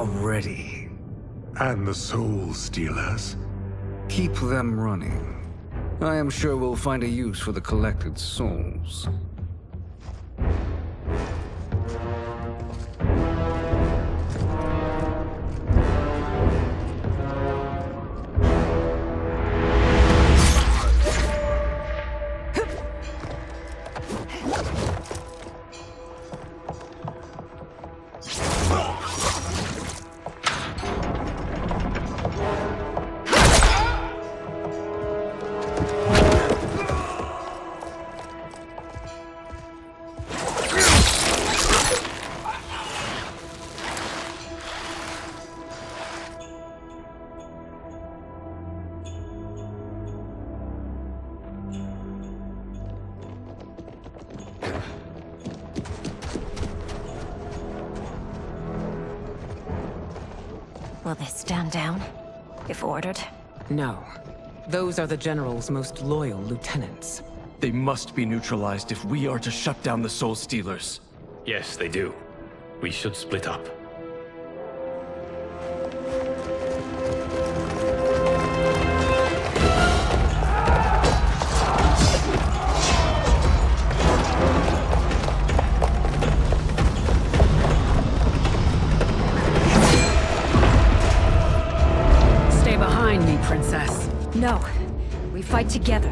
already. And the Soul Stealers? Keep them running. I am sure we'll find a use for the collected souls. Will they stand down, if ordered? No. Those are the General's most loyal lieutenants. They must be neutralized if we are to shut down the Soul Stealers. Yes, they do. We should split up. Stay behind me, Princess. No. We fight together.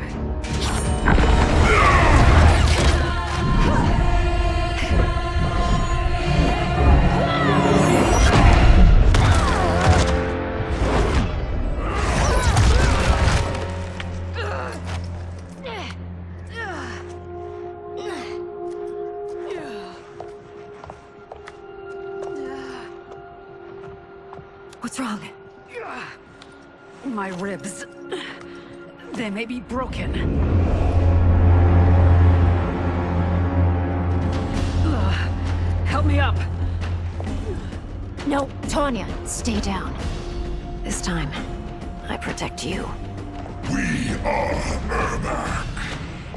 What's wrong? My ribs. They may be broken. Help me up. No, Tanya, stay down. This time, I protect you. We are Ermac.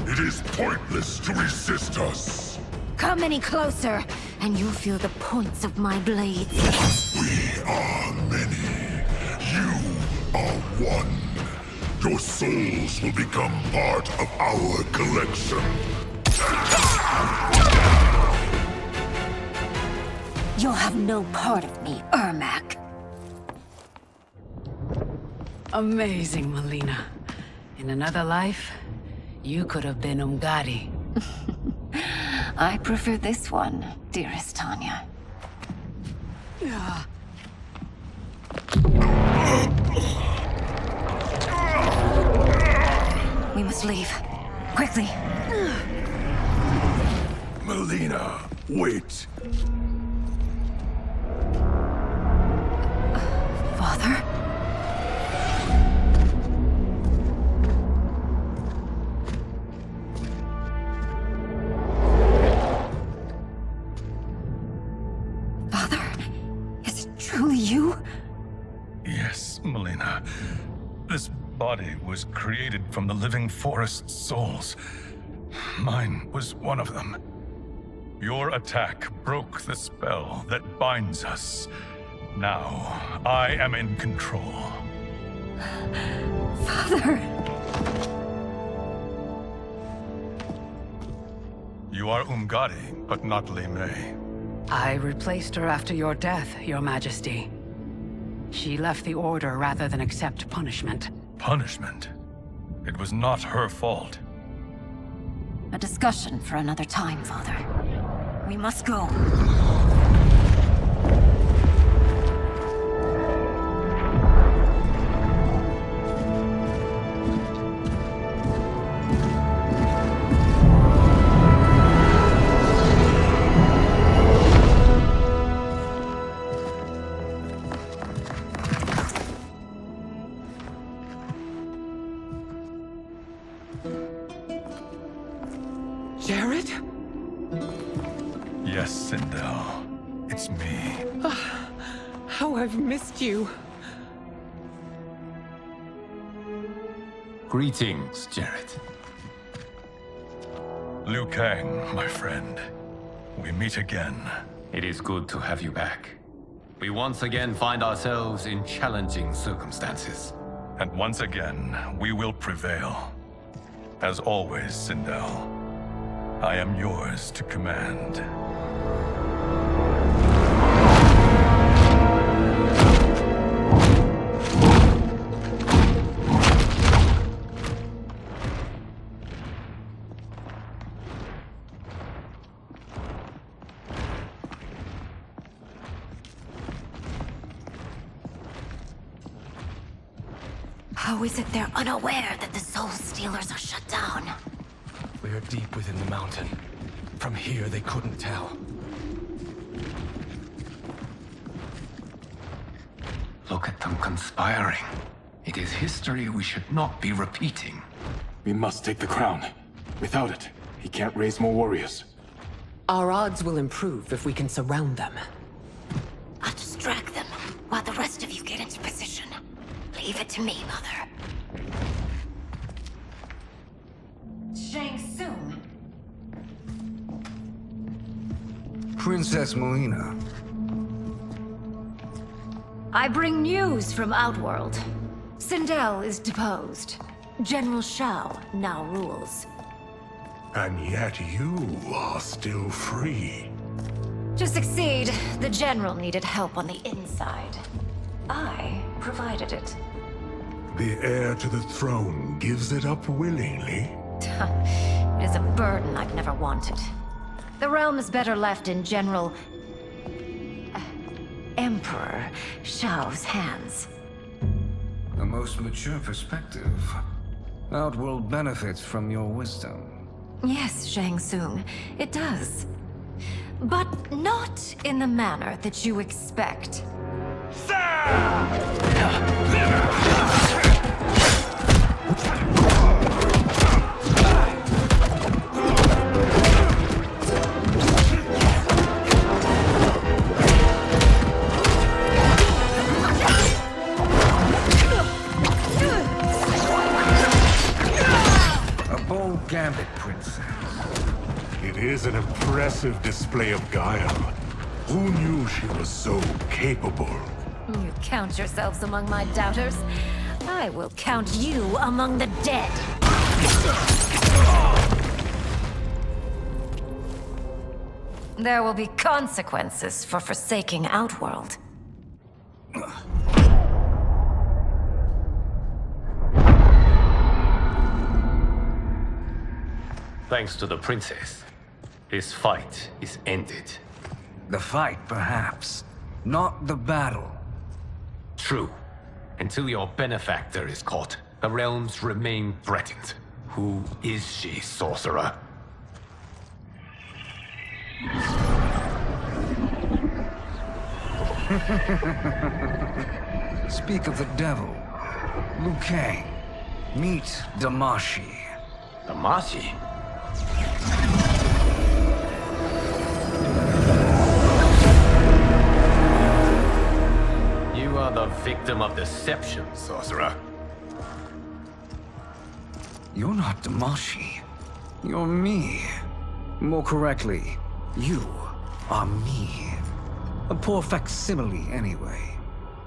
It is pointless to resist us. Come any closer, and you'll feel the points of my blades. We are many. You are one. Your souls will become part of our collection. You'll have no part of me, Ermac. Amazing, Melina. In another life, you could have been Umgadi. I prefer this one, dearest Tanya. We must leave. Quickly. Melina, wait. Father? Father? Is it truly you? Yes, Melina. This body was created from the living forest's souls. Mine was one of them. Your attack broke the spell that binds us. Now, I am in control. Father! You are Umgadi, but not Li Mei. I replaced her after your death, Your Majesty. She left the Order rather than accept punishment. Punishment? It was not her fault. A discussion for another time, Father. We must go. Jared? Yes, Sindel. It's me. How I've missed you. Greetings, Jared. Liu Kang, my friend. We meet again. It is good to have you back. We once again find ourselves in challenging circumstances. And once again, we will prevail. As always, Sindel, I am yours to command. How is it they're unaware that the Soul Stealers are shut down? We are deep within the mountain. From here, they couldn't tell. Look at them conspiring. It is history we should not be repeating. We must take the crown. Without it, he can't raise more warriors. Our odds will improve if we can surround them. I'll distract them while the rest of you get into position. Leave it to me, Mother. Shang Tsung. Princess Melina. I bring news from Outworld. Sindel is deposed. General Shao now rules. And yet you are still free. To succeed, the General needed help on the inside. I provided it. The heir to the throne gives it up willingly. It is a burden I've never wanted. The realm is better left in General... Emperor Shao's hands. A most mature perspective. Outworld benefits from your wisdom. Yes, Shang Tsung, it does. But not in the manner that you expect. A bold gambit, Princess. It is an impressive display of guile. Who knew she was so capable? You count yourselves among my doubters. I will count you among the dead. There will be consequences for forsaking Outworld. Thanks to the princess, this fight is ended. The fight, perhaps. Not the battle. True. Until your benefactor is caught, the realms remain threatened. Who is she, sorcerer? Speak of the devil. Liu Kang. Meet Damashi. Damashi? You are the victim of deception, sorcerer. You're not Damashi. You're me. More correctly, you are me. A poor facsimile, anyway.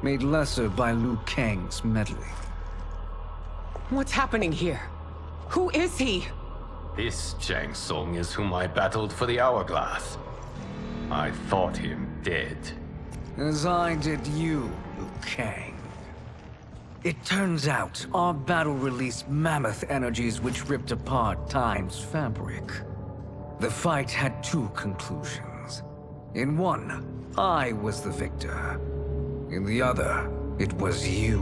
Made lesser by Liu Kang's meddling. What's happening here? Who is he? This Shang Tsung is whom I battled for the Hourglass. I thought him dead. As I did you, Liu Kang. It turns out our battle released mammoth energies which ripped apart time's fabric. The fight had two conclusions. In one, I was the victor. In the other, it was you.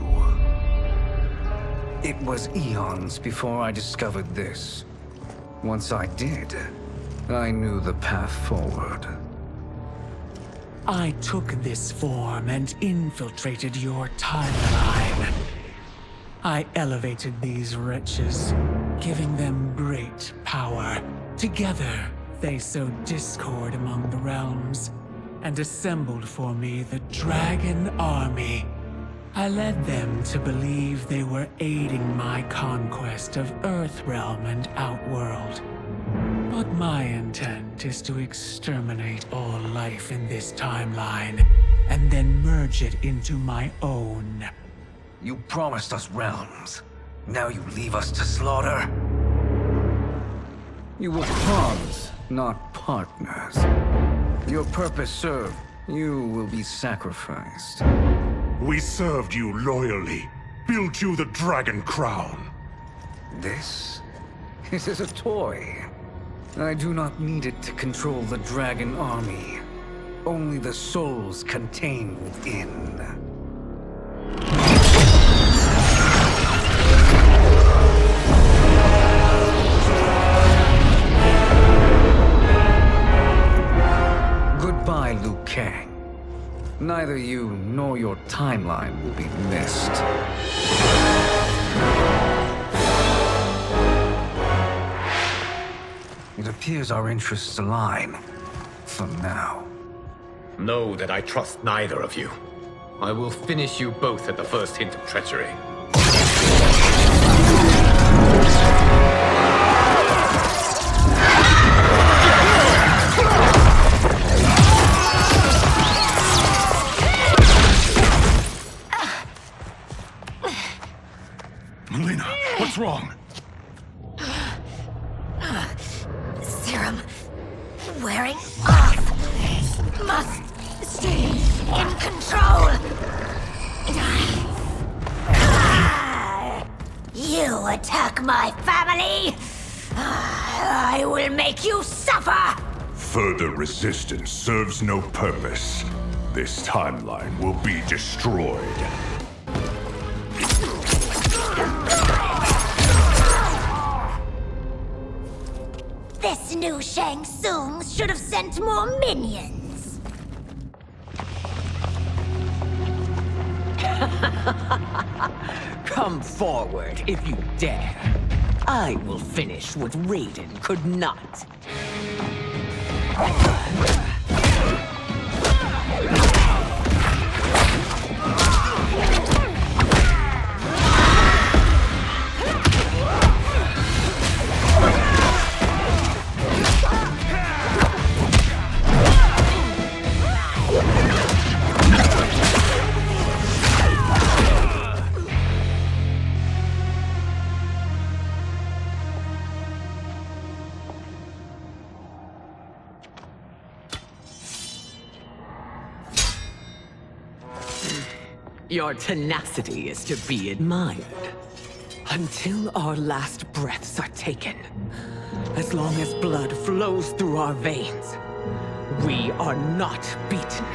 It was eons before I discovered this. Once I did, I knew the path forward. I took this form and infiltrated your timeline. I elevated these wretches, giving them great power. Together, they sowed discord among the realms, and assembled for me the Dragon Army. I led them to believe they were aiding my conquest of Earthrealm and Outworld. But my intent is to exterminate all life in this timeline, and then merge it into my own. You promised us realms. Now you leave us to slaughter? You were pawns, not partners. Your purpose served. You will be sacrificed. We served you loyally, built you the Dragon Crown. This is a toy. I do not need it to control the Dragon Army. Only the souls contained within. Goodbye, Liu Kang. Neither you nor your timeline will be missed. It appears our interests align. For now. Know that I trust neither of you. I will finish you both at the first hint of treachery. Melina, what's wrong? Serum wearing off. Must stay in control. You attack my family. I will make you suffer. Further resistance serves no purpose. This timeline will be destroyed. This new Shang Tsung should have sent more minions. Come forward if you dare. I will finish what Raiden could not. Your tenacity is to be admired. Until our last breaths are taken, as long as blood flows through our veins, we are not beaten.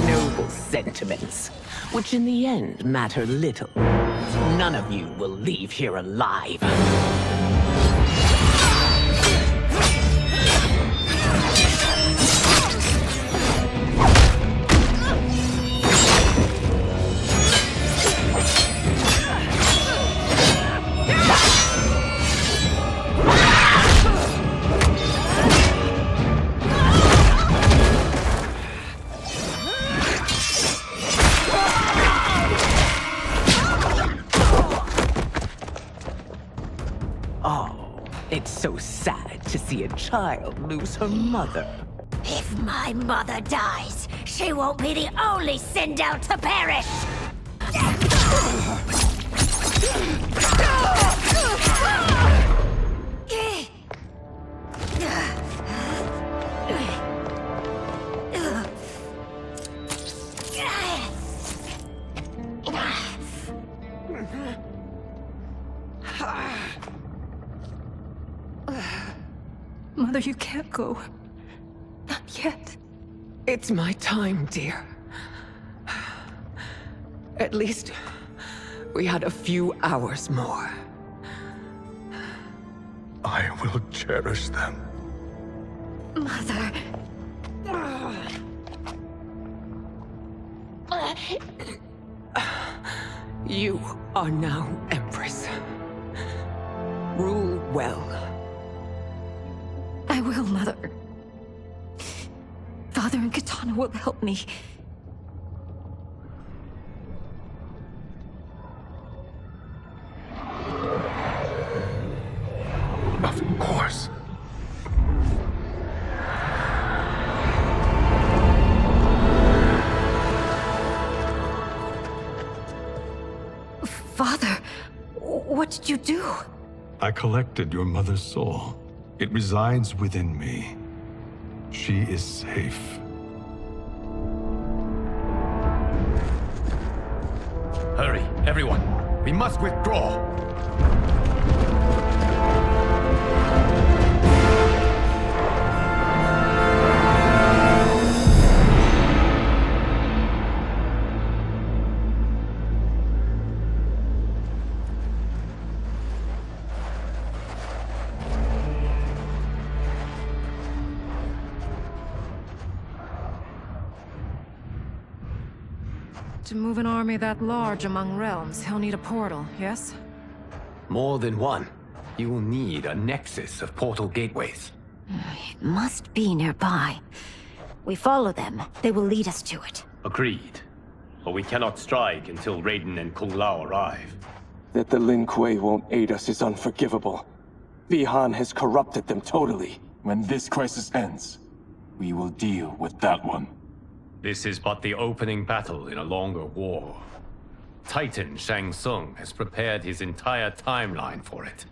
Noble sentiments, which in the end matter little. None of you will leave here alive. It's so sad to see a child lose her mother. If my mother dies, she won't be the only Sindel to perish! Mother, you can't go. Not yet. It's my time, dear. At least, we had a few hours more. I will cherish them. Mother... You are now Empress. Rule well. I will, Mother. Father and Katana will help me. Of course. do? I collected your mother's soul. It resides within me. She is safe. Hurry, everyone. We must withdraw. To move an army that large among realms, he'll need a portal, yes? More than one. You will need a nexus of portal gateways. It must be nearby. We follow them, they will lead us to it. Agreed. But we cannot strike until Raiden and Kung Lao arrive. That the Lin Kuei won't aid us is unforgivable. Bihan has corrupted them totally. When this crisis ends, we will deal with that one. This is but the opening battle in a longer war. Titan Shang Tsung has prepared his entire timeline for it.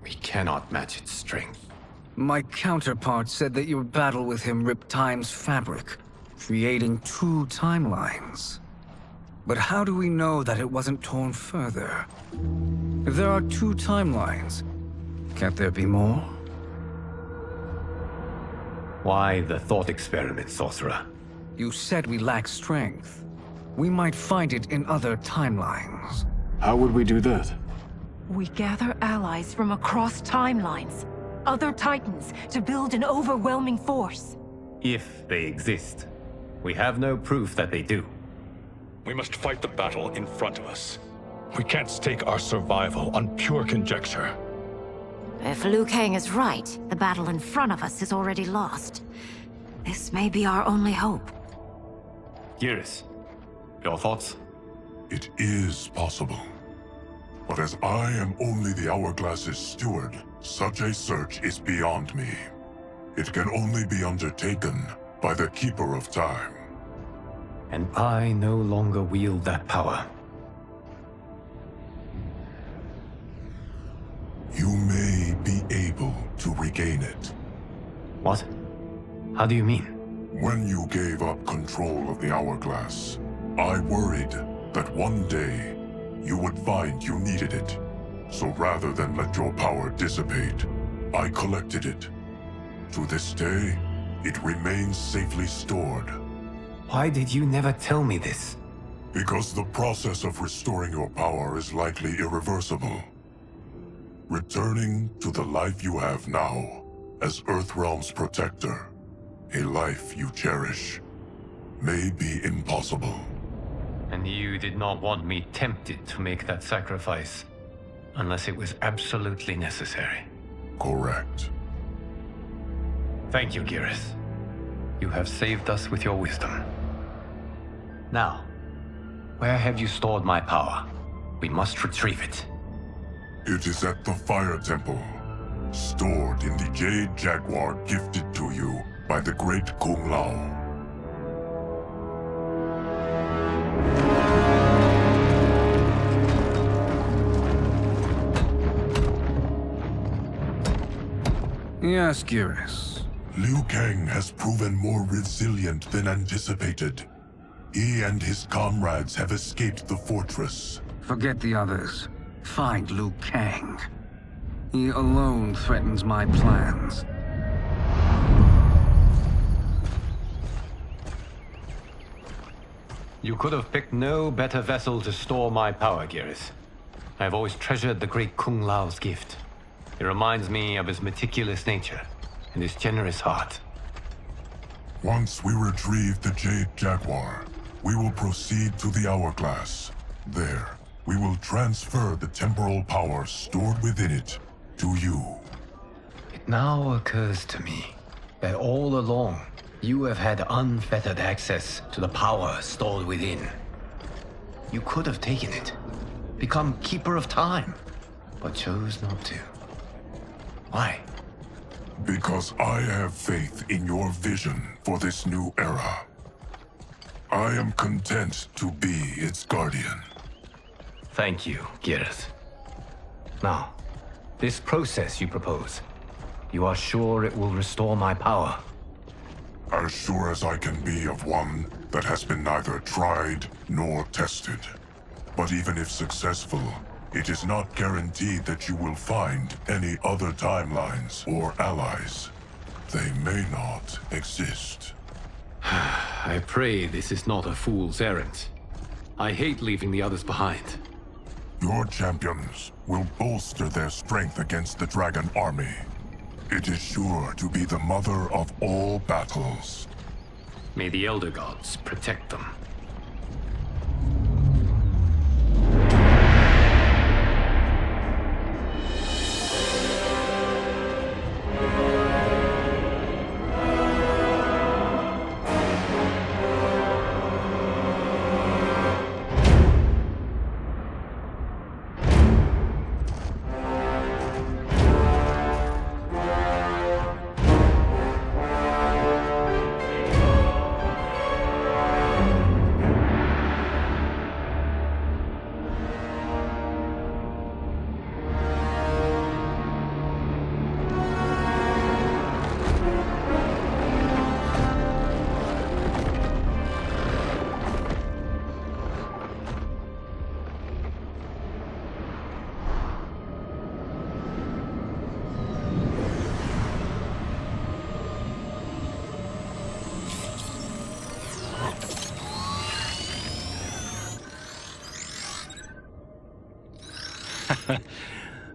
We cannot match its strength. My counterpart said that your battle with him ripped time's fabric, creating 2 timelines. But how do we know that it wasn't torn further? If there are 2 timelines, can't there be more? Why the thought experiment, Sorcerer? You said we lack strength. We might find it in other timelines. How would we do that? We gather allies from across timelines, other titans, to build an overwhelming force. If they exist. We have no proof that they do. We must fight the battle in front of us. We can't stake our survival on pure conjecture. If Liu Kang is right, the battle in front of us is already lost. This may be our only hope. Geras, your thoughts? It is possible. But as I am only the Hourglass's steward, such a search is beyond me. It can only be undertaken by the Keeper of Time. And I no longer wield that power. You may be able to regain it. What? How do you mean? When you gave up control of the Hourglass, I worried that one day you would find you needed it. So rather than let your power dissipate, I collected it. To this day, it remains safely stored. Why did you never tell me this? Because the process of restoring your power is likely irreversible. Returning to the life you have now, as Earthrealm's protector, a life you cherish, may be impossible. And you did not want me tempted to make that sacrifice, unless it was absolutely necessary. Correct. Thank you, Geras. You have saved us with your wisdom. Now, where have you stored my power? We must retrieve it. It is at the Fire Temple, stored in the Jade Jaguar gifted to you by the great Kung Lao. Yes, Geras. Liu Kang has proven more resilient than anticipated. He and his comrades have escaped the fortress. Forget the others. Find Liu Kang. He alone threatens my plans. You could have picked no better vessel to store my power, Geras. I have always treasured the great Kung Lao's gift. It reminds me of his meticulous nature and his generous heart. Once we retrieve the Jade Jaguar, we will proceed to the Hourglass. There, we will transfer the temporal power stored within it to you. It now occurs to me that all along, you have had unfettered access to the power stored within. You could have taken it, become Keeper of Time, but chose not to. Why? Because I have faith in your vision for this new era. I am content to be its guardian. Thank you, Geras. Now, this process you propose, you are sure it will restore my power? As sure as I can be of one that has been neither tried nor tested. But even if successful, it is not guaranteed that you will find any other timelines or allies. They may not exist. I pray this is not a fool's errand. I hate leaving the others behind. Your champions will bolster their strength against the Dragon Army. It is sure to be the mother of all battles. May the Elder Gods protect them.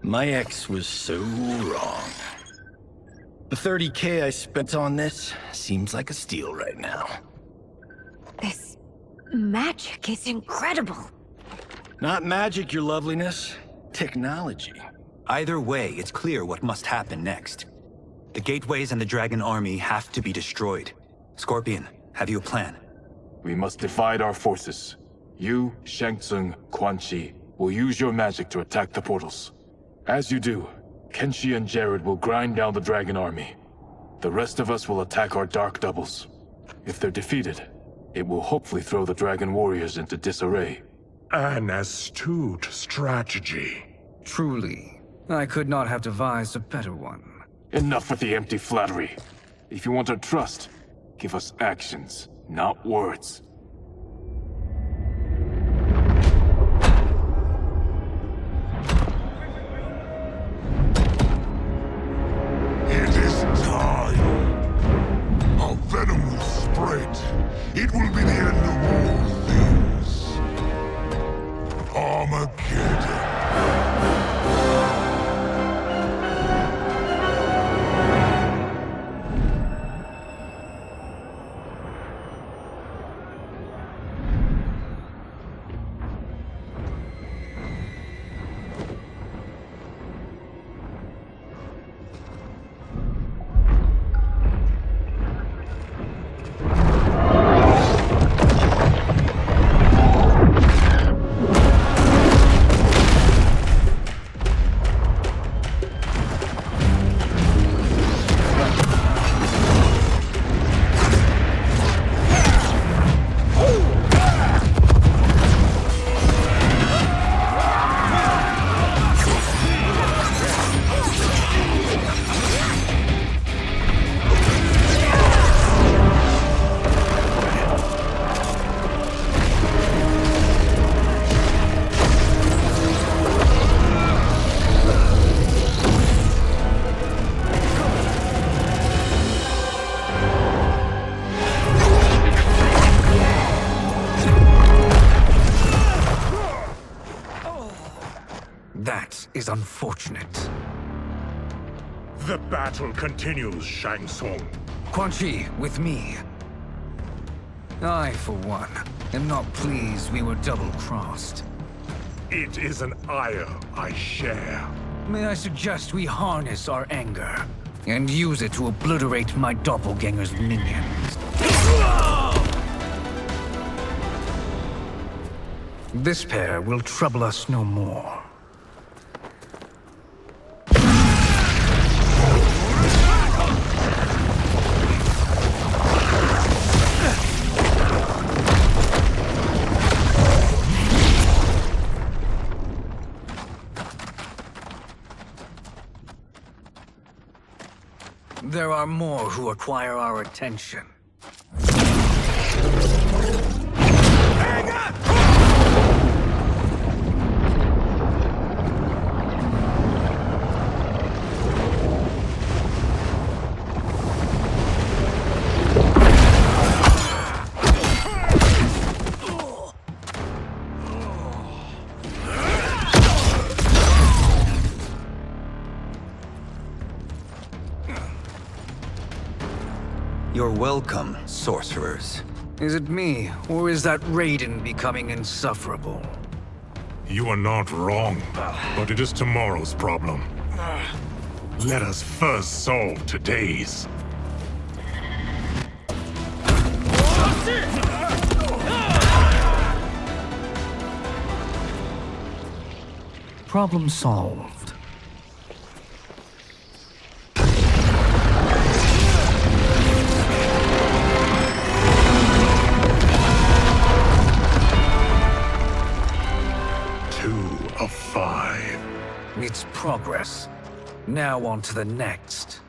My ex was so wrong. The 30K I spent on this seems like a steal right now. This magic is incredible. Not magic, your loveliness. Technology. Either way, it's clear what must happen next. The gateways and the Dragon Army have to be destroyed. Scorpion, have you a plan? We must divide our forces. You, Shang Tsung, Quan Chi, will use your magic to attack the portals. As you do, Kenshi and Jared will grind down the Dragon Army. The rest of us will attack our dark doubles. If they're defeated, it will hopefully throw the Dragon Warriors into disarray. An astute strategy. Truly, I could not have devised a better one. Enough with the empty flattery. If you want our trust, give us actions, not words. It is time. Our venom will spread. It will be the end of all things. Armageddon. That is unfortunate. The battle continues, Shang Tsung. Quan Chi, with me. I, for one, am not pleased we were double-crossed. It is an ire I share. May I suggest we harness our anger and use it to obliterate my doppelganger's minions? This pair will trouble us no more. There are more who require our attention. You're welcome, sorcerers. Is it me, or is that Raiden becoming insufferable? You are not wrong, but it is tomorrow's problem. Let us first solve today's. Problem solved. It's progress. Now on to the next.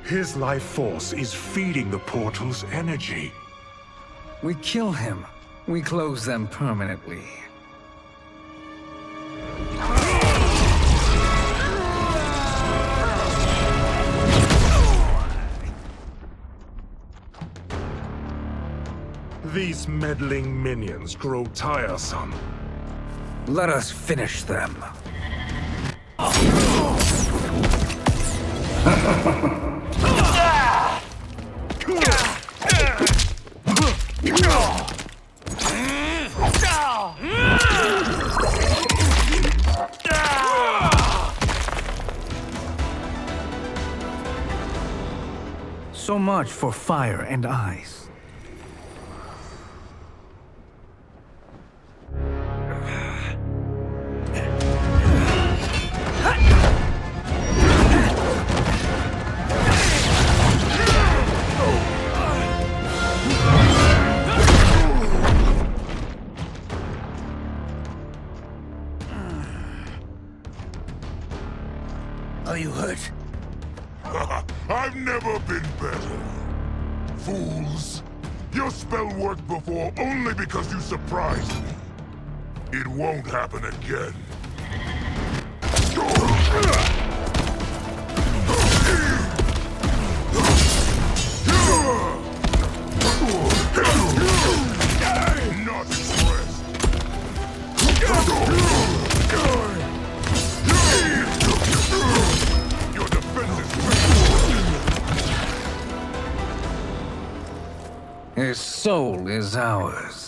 His life force is feeding the portal's energy. We kill him. We close them permanently. These meddling minions grow tiresome. Let us finish them. So much for fire and ice. Are you hurt? I've never been better. Fools! Your spell worked before only because you surprised me. It won't happen again. Not impressed. Your defense is His soul is ours.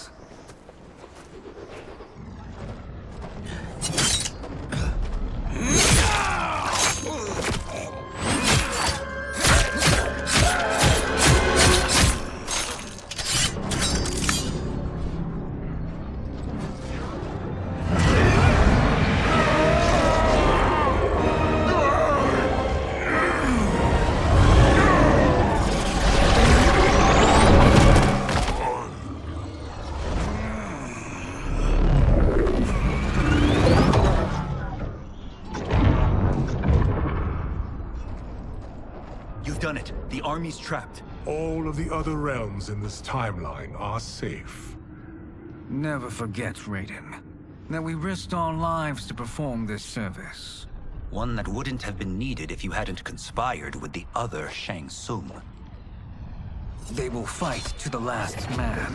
Done it. The army's trapped. All of the other realms in this timeline are safe. Never forget, Raiden, that we risked our lives to perform this service. One that wouldn't have been needed if you hadn't conspired with the other Shang Tsung. They will fight to the last man.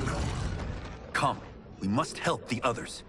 Come, we must help the others.